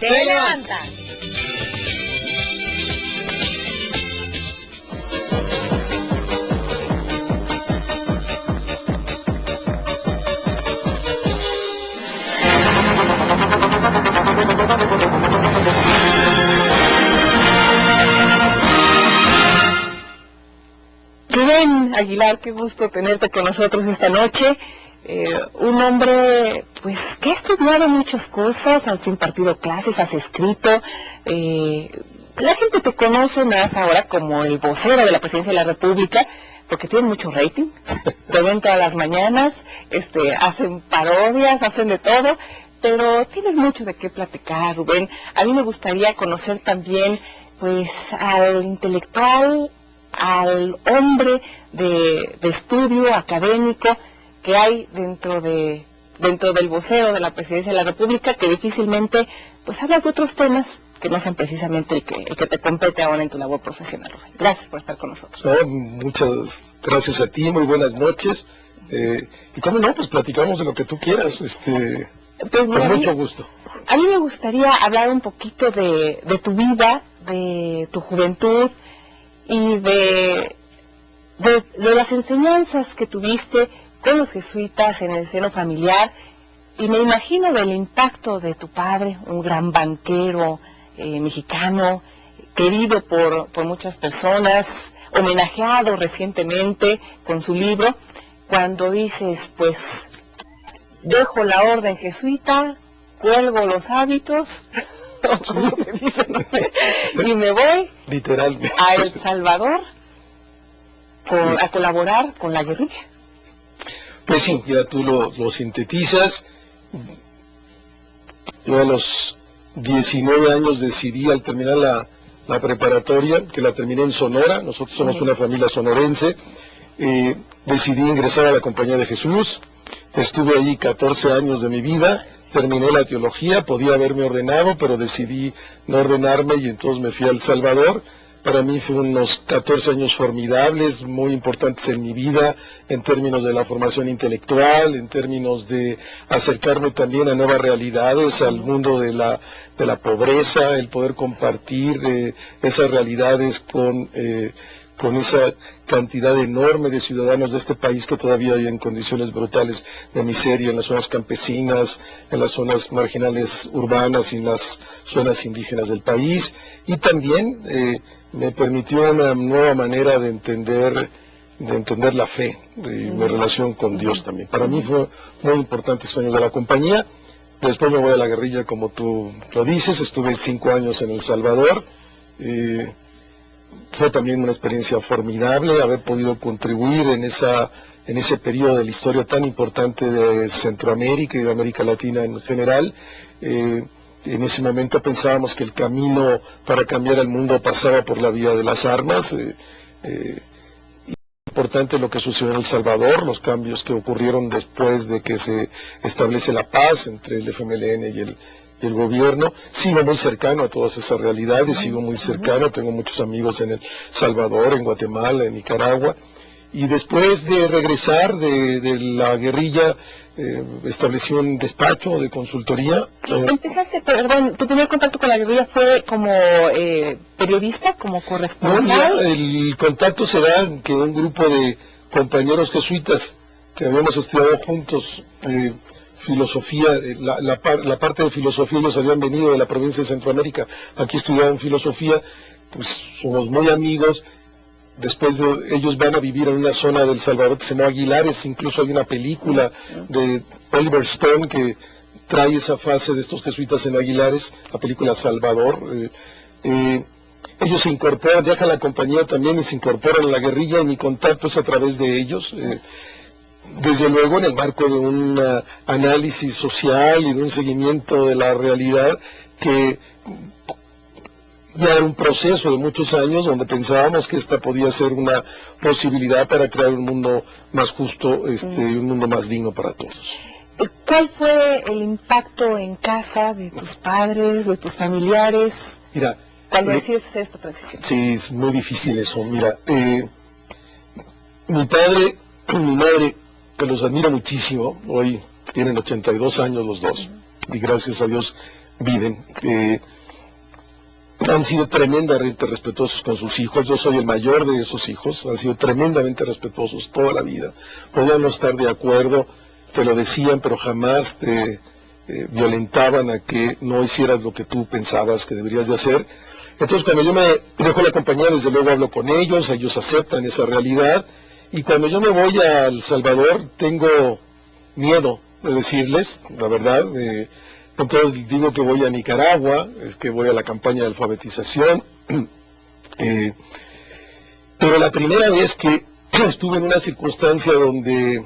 te levanta. Rubén Aguilar, qué gusto tenerte con nosotros esta noche. Un hombre pues que ha estudiado muchas cosas, has impartido clases, has escrito, la gente te conoce más ahora como el vocero de la Presidencia de la República, porque tienes mucho rating, te ven todas las mañanas, hacen parodias, hacen de todo, pero tienes mucho de qué platicar, Rubén. A mí me gustaría conocer también pues al intelectual, al hombre de estudio académico que hay dentro del vocero de la Presidencia de la República, que difícilmente pues hablas de otros temas que no sean precisamente el que te compete ahora en tu labor profesional. Gracias por estar con nosotros. Muchas gracias a ti, muy buenas noches. Y cómo no, pues platicamos de lo que tú quieras, Pues, con mucho gusto. A mí me gustaría hablar un poquito de tu vida, de tu juventud y de las enseñanzas que tuviste con los jesuitas en el seno familiar, y me imagino del impacto de tu padre, un gran banquero mexicano, querido por muchas personas, homenajeado recientemente con su libro, cuando dices, pues, dejo la orden jesuita, cuelgo los hábitos, o como se dice, no sé, y me voy literalmente a El Salvador a colaborar con la guerrilla. Pues sí, ya tú lo sintetizas. Yo a los 19 años decidí, al terminar la preparatoria, que la terminé en Sonora, nosotros somos una familia sonorense, decidí ingresar a la Compañía de Jesús. Estuve allí 14 años de mi vida, terminé la teología, podía haberme ordenado, pero decidí no ordenarme y entonces me fui a El Salvador. Para mí fue unos 14 años formidables, muy importantes en mi vida, en términos de la formación intelectual, en términos de acercarme también a nuevas realidades, al mundo de la pobreza, el poder compartir esas realidades con esa cantidad enorme de ciudadanos de este país que todavía hay en condiciones brutales de miseria, en las zonas campesinas, en las zonas marginales urbanas y en las zonas indígenas del país. Y también me permitió una nueva manera de entender la fe y mi relación con Dios también. Para mí fue muy importante estos años de la compañía. Después me voy a la guerrilla, como tú lo dices, estuve 5 años en El Salvador. Fue también una experiencia formidable haber podido contribuir en ese periodo de la historia tan importante de Centroamérica y de América Latina en general. En ese momento pensábamos que el camino para cambiar el mundo pasaba por la vía de las armas. Importante lo que sucedió en El Salvador, los cambios que ocurrieron después de que se establece la paz entre el FMLN y el gobierno. Sigo muy cercano a todas esas realidades, sigo muy cercano, tengo muchos amigos en El Salvador, en Guatemala, en Nicaragua. Y después de regresar de la guerrilla, establecí un despacho de consultoría. Empezaste, perdón, tu primer contacto con la guerrilla fue como periodista, como corresponsal. No, el contacto se da en que un grupo de compañeros jesuitas que habíamos estudiado juntos filosofía, la parte de filosofía, ellos habían venido de la provincia de Centroamérica, aquí estudiaban filosofía, pues somos muy amigos. Después ellos van a vivir en una zona del Salvador que se llama Aguilares, incluso hay una película de Oliver Stone que trae esa fase de estos jesuitas en Aguilares, la película Salvador. Ellos se incorporan, dejan la compañía también y se incorporan a la guerrilla, y mi contacto es a través de ellos. Desde luego en el marco de un análisis social y de un seguimiento de la realidad que ya era un proceso de muchos años donde pensábamos que esta podía ser una posibilidad para crear un mundo más justo y un mundo más digno para todos. ¿Cuál fue el impacto en casa de tus padres, de tus familiares, Mira, cuando decides hacer esta transición? Sí, es muy difícil eso. Mira, mi padre y mi madre, que los admiro muchísimo, hoy tienen 82 años los dos, y gracias a Dios viven. Han sido tremendamente respetuosos con sus hijos. Yo soy el mayor de esos hijos. Han sido tremendamente respetuosos toda la vida. Podían no estar de acuerdo, te lo decían, pero jamás te violentaban a que no hicieras lo que tú pensabas que deberías de hacer. Entonces, cuando yo me dejo la compañía, desde luego hablo con ellos aceptan esa realidad, y cuando yo me voy a El Salvador, tengo miedo de decirles, la verdad. Entonces digo que voy a Nicaragua, es que voy a la campaña de alfabetización, pero la primera vez que estuve en una circunstancia donde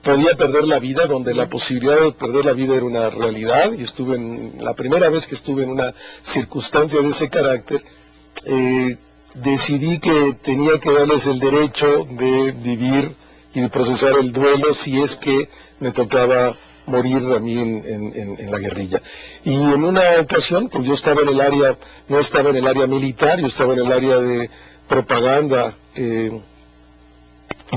podía perder la vida, donde la posibilidad de perder la vida era una realidad, y la primera vez que estuve en una circunstancia de ese carácter, decidí que tenía que darles el derecho de vivir y de procesar el duelo si es que me tocaba morir a mí en la guerrilla. Y en una ocasión, pues yo estaba en el área, no estaba en el área militar, yo estaba en el área de propaganda y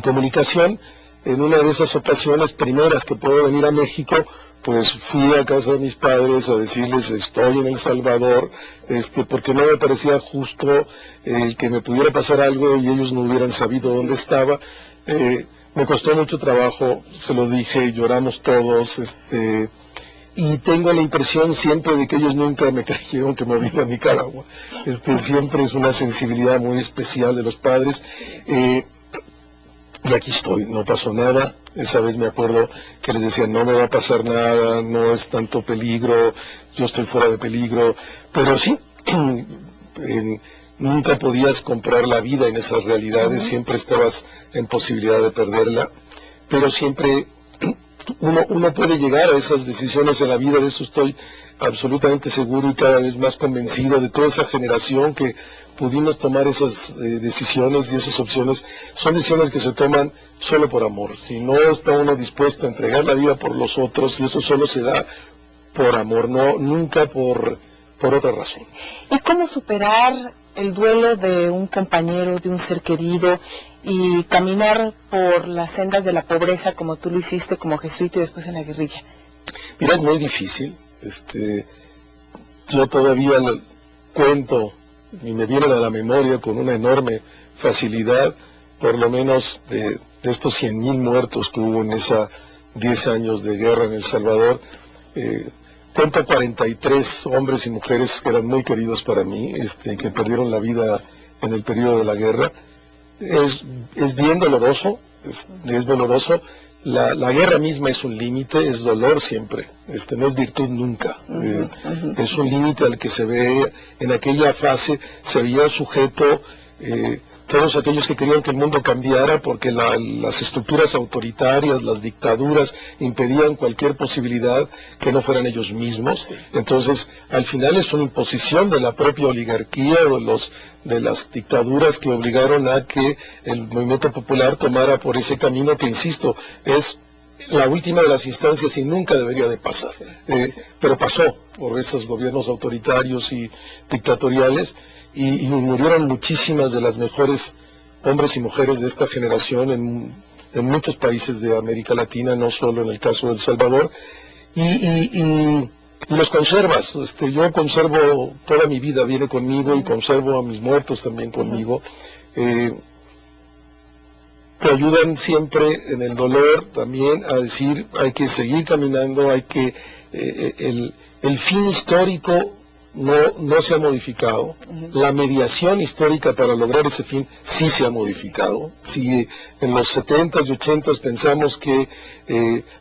comunicación. En una de esas ocasiones primeras que puedo venir a México, pues fui a casa de mis padres a decirles: estoy en El Salvador, porque no me parecía justo el que me pudiera pasar algo y ellos no hubieran sabido dónde estaba. Me costó mucho trabajo, se lo dije, lloramos todos, y tengo la impresión siempre de que ellos nunca me creyeron que me vine a Nicaragua. Siempre es una sensibilidad muy especial de los padres. Y aquí estoy, no pasó nada. Esa vez me acuerdo que les decía: no me va a pasar nada, no es tanto peligro, yo estoy fuera de peligro. Pero sí, nunca podías comprar la vida en esas realidades, siempre estabas en posibilidad de perderla, pero siempre uno puede llegar a esas decisiones en la vida. De eso estoy absolutamente seguro, y cada vez más convencido de toda esa generación que pudimos tomar esas decisiones, y esas opciones son decisiones que se toman solo por amor. Si no está uno dispuesto a entregar la vida por los otros, y eso solo se da por amor, nunca por otra razón. ¿Y cómo superar el duelo de un compañero, de un ser querido, y caminar por las sendas de la pobreza como tú lo hiciste como jesuita y después en la guerrilla? Mira, es muy difícil. Yo todavía lo cuento y me vienen a la memoria con una enorme facilidad, por lo menos de estos 100,000 muertos que hubo en esa 10 años de guerra en El Salvador. Cuento 43 hombres y mujeres que eran muy queridos para mí, que perdieron la vida en el periodo de la guerra. Es bien doloroso, es doloroso. La guerra misma es un límite, es dolor siempre, no es virtud nunca. Es un límite al que se ve, en aquella fase se veía sujeto todos aquellos que querían que el mundo cambiara, porque las estructuras autoritarias, las dictaduras, impedían cualquier posibilidad que no fueran ellos mismos. Entonces, al final es una imposición de la propia oligarquía o de las dictaduras que obligaron a que el movimiento popular tomara por ese camino que, insisto, es la última de las instancias y nunca debería de pasar. Pero pasó por esos gobiernos autoritarios y dictatoriales, y murieron muchísimas de las mejores hombres y mujeres de esta generación en muchos países de América Latina, no solo en el caso de El Salvador, y los conservas. Yo conservo, toda mi vida viene conmigo, y conservo a mis muertos también conmigo. Te ayudan siempre en el dolor también a decir: hay que seguir caminando, hay que el fin histórico no se ha modificado. La mediación histórica para lograr ese fin sí se ha modificado. Si en los 70s y 80s pensamos que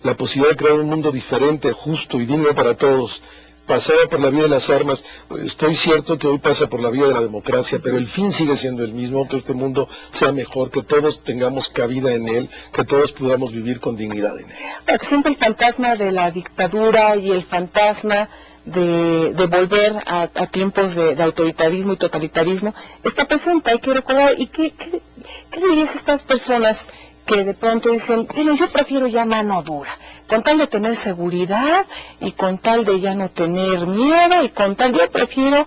la posibilidad de crear un mundo diferente, justo y digno para todos pasaba por la vía de las armas, estoy cierto que hoy pasa por la vía de la democracia, pero el fin sigue siendo el mismo: que este mundo sea mejor, que todos tengamos cabida en él, que todos podamos vivir con dignidad en él. Porque siempre el fantasma de la dictadura y el fantasma de volver a tiempos de autoritarismo y totalitarismo está presente, hay que recordar. ¿Y qué dirías a estas personas que de pronto dicen: pero yo prefiero ya mano dura, con tal de tener seguridad y con tal de ya no tener miedo y con tal, yo prefiero...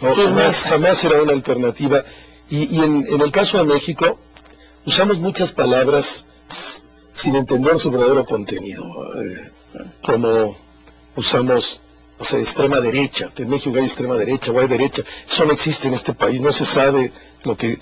No, jamás será una alternativa. Y en el caso de México usamos muchas palabras sin entender su verdadero contenido, como usamos, o sea, extrema derecha, que en México hay extrema derecha o hay derecha. Eso no existe en este país, no se sabe lo que...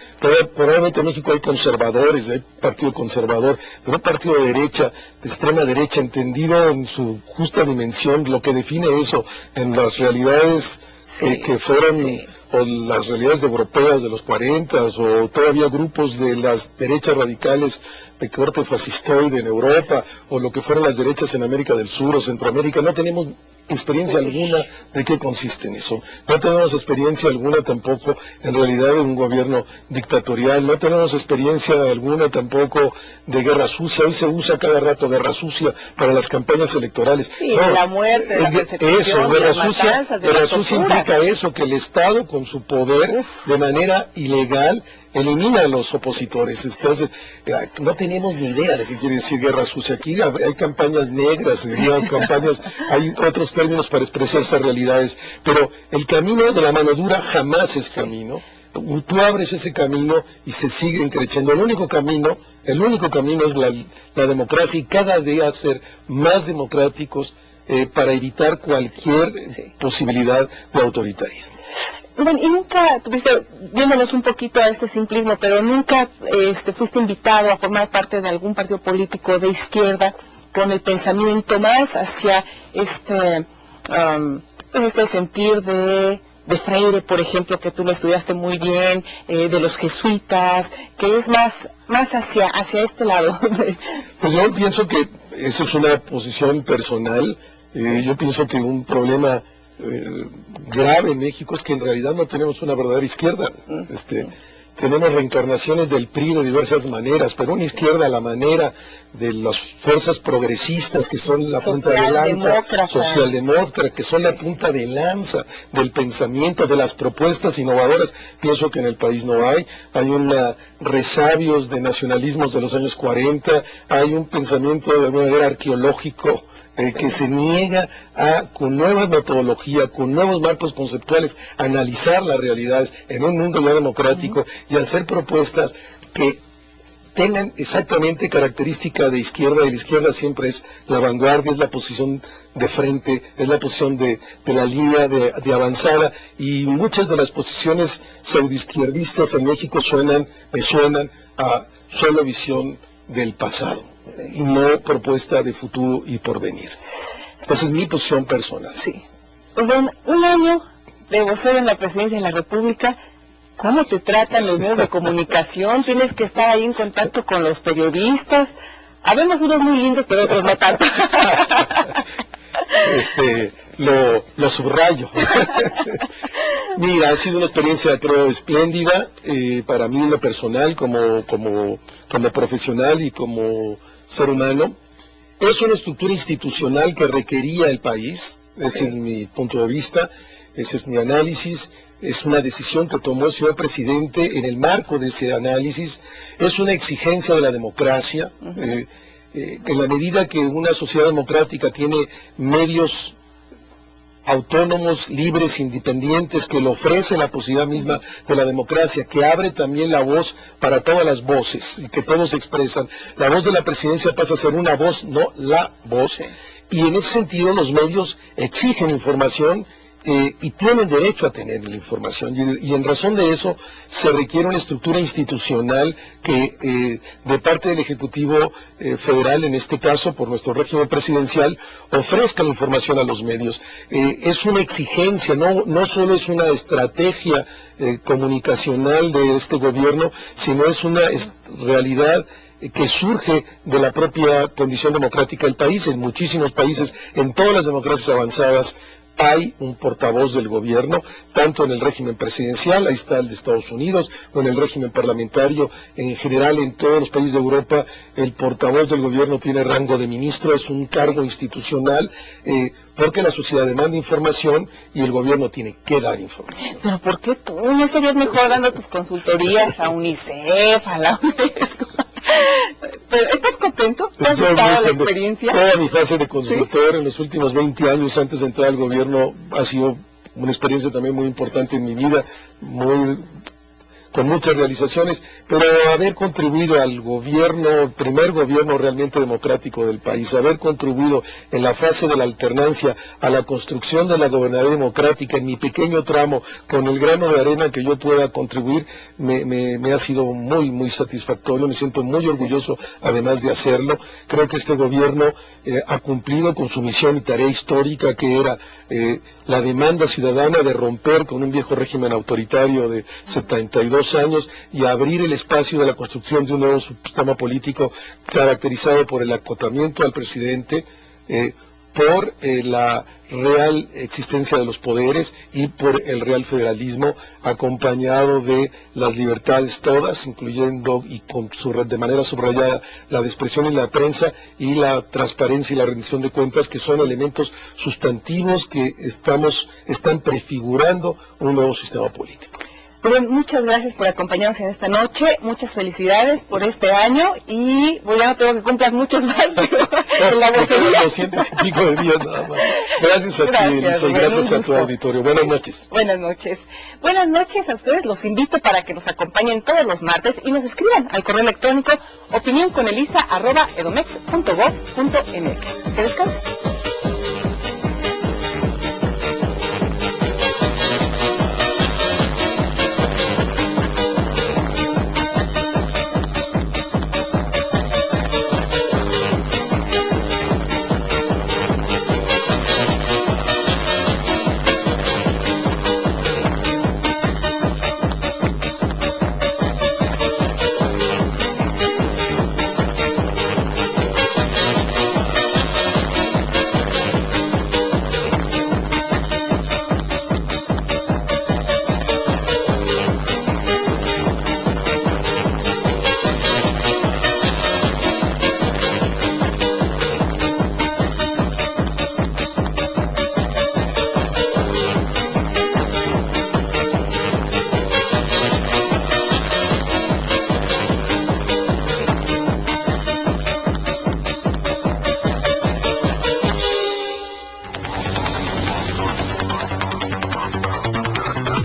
Probablemente en México hay conservadores, hay partido conservador, pero un partido de derecha, de extrema derecha, entendido en su justa dimensión, lo que define eso en las realidades que fueron... Sí. O las realidades europeas de los 40, o todavía grupos de las derechas radicales de corte fascistoide en Europa, o lo que fueron las derechas en América del Sur o Centroamérica. No tenemos experiencia alguna de qué consiste en eso. No tenemos experiencia alguna tampoco en realidad de un gobierno dictatorial, no tenemos experiencia alguna tampoco de guerra sucia. Hoy se usa cada rato guerra sucia para las campañas electorales. Sí, no, la muerte, la persecución, eso, guerra sucia implica eso, que el Estado con su poder de manera ilegal elimina a los opositores. Entonces, no tenemos ni idea de qué quiere decir guerra sucia. Aquí hay campañas negras, hay otros términos para expresar estas realidades, pero el camino de la mano dura jamás es camino. Tú abres ese camino y se sigue encrechando. El único camino es la democracia, y cada día ser más democráticos para evitar cualquier posibilidad de autoritarismo. Bueno, y nunca tuviste, viéndonos un poquito a este simplismo, pero nunca fuiste invitado a formar parte de algún partido político de izquierda con el pensamiento más hacia este sentir de Freire, por ejemplo, que tú lo estudiaste muy bien, de los jesuitas, que es más hacia este lado. Pues yo pienso que eso es una posición personal. Yo pienso que un problema grave en México es que en realidad no tenemos una verdadera izquierda. Tenemos reencarnaciones del PRI de diversas maneras, pero una izquierda a la manera de las fuerzas progresistas, que son la punta de lanza, socialdemócrata, que son la punta de lanza del pensamiento, de las propuestas innovadoras. Pienso que en el país no hay resabios de nacionalismos de los años 40, hay un pensamiento de alguna manera arqueológico, que se niega con nuevas metodologías, con nuevos marcos conceptuales, analizar las realidades en un mundo ya democrático y hacer propuestas que tengan exactamente característica de izquierda. Y la izquierda siempre es la vanguardia, es la posición de frente, es la posición de la línea de avanzada, y muchas de las posiciones pseudoizquierdistas en México me suenan a solo visión del pasado y no propuesta de futuro y porvenir. Esa es mi posición personal. Sí. Bueno, un año de vocero en la Presidencia de la República, ¿cómo te tratan los medios de comunicación? Tienes que estar ahí en contacto con los periodistas. Habemos unos muy lindos, pero otros no tanto. Lo subrayo. Mira, ha sido una experiencia, creo, espléndida, para mí en lo personal, como profesional y como ser humano. Es una estructura institucional que requería el país. Ese es mi punto de vista, ese es mi análisis. Es una decisión que tomó el señor presidente en el marco de ese análisis. Es una exigencia de la democracia. En la medida que una sociedad democrática tiene medios autónomos, libres, independientes, que le ofrece la posibilidad misma de la democracia, que abre también la voz para todas las voces y que todos expresan. La voz de la presidencia pasa a ser una voz, no la voz, y en ese sentido los medios exigen información y tienen derecho a tener la información, y en razón de eso se requiere una estructura institucional que de parte del Ejecutivo Federal, en este caso por nuestro régimen presidencial, ofrezca la información a los medios. Es una exigencia, no solo es una estrategia comunicacional de este gobierno, sino es una realidad que surge de la propia condición democrática del país. En muchísimos países, en todas las democracias avanzadas, hay un portavoz del gobierno, tanto en el régimen presidencial, ahí está el de Estados Unidos, o en el régimen parlamentario. En general, en todos los países de Europa, el portavoz del gobierno tiene rango de ministro, es un cargo institucional, porque la sociedad demanda información y el gobierno tiene que dar información. ¿Pero por qué tú no estarías mejor dando tus consultorías a UNICEF, a la UNESCO? ¿Estás contento? ¿Te ha gustado la experiencia? Toda mi fase de consultor en los últimos 20 años antes de entrar al gobierno ha sido una experiencia también muy importante en mi vida, con muchas realizaciones, pero haber contribuido al gobierno, primer gobierno realmente democrático del país, haber contribuido en la fase de la alternancia a la construcción de la gobernación democrática en mi pequeño tramo, con el grano de arena que yo pueda contribuir, me ha sido muy, muy satisfactorio, me siento muy orgulloso además de hacerlo. Creo que este gobierno ha cumplido con su misión y tarea histórica, que era la demanda ciudadana de romper con un viejo régimen autoritario de 72 años y abrir el espacio de la construcción de un nuevo sistema político caracterizado por el acotamiento al presidente, por la real existencia de los poderes y por el real federalismo, acompañado de las libertades todas, incluyendo y de manera subrayada la de expresión y la prensa, y la transparencia y la rendición de cuentas, que son elementos sustantivos que están prefigurando un nuevo sistema político. Rubén, muchas gracias por acompañarnos en esta noche, muchas felicidades por este año, y bueno, ya no tengo que cumplas muchos más, pero en la vocería. 200 y pico de días nada más. Gracias a ti, Elisa, y gracias a tu auditorio. Buenas noches. Buenas noches. Buenas noches a ustedes, los invito para que nos acompañen todos los martes y nos escriban al correo electrónico opinionconelisa@edomex.gov.mx. Que descansen.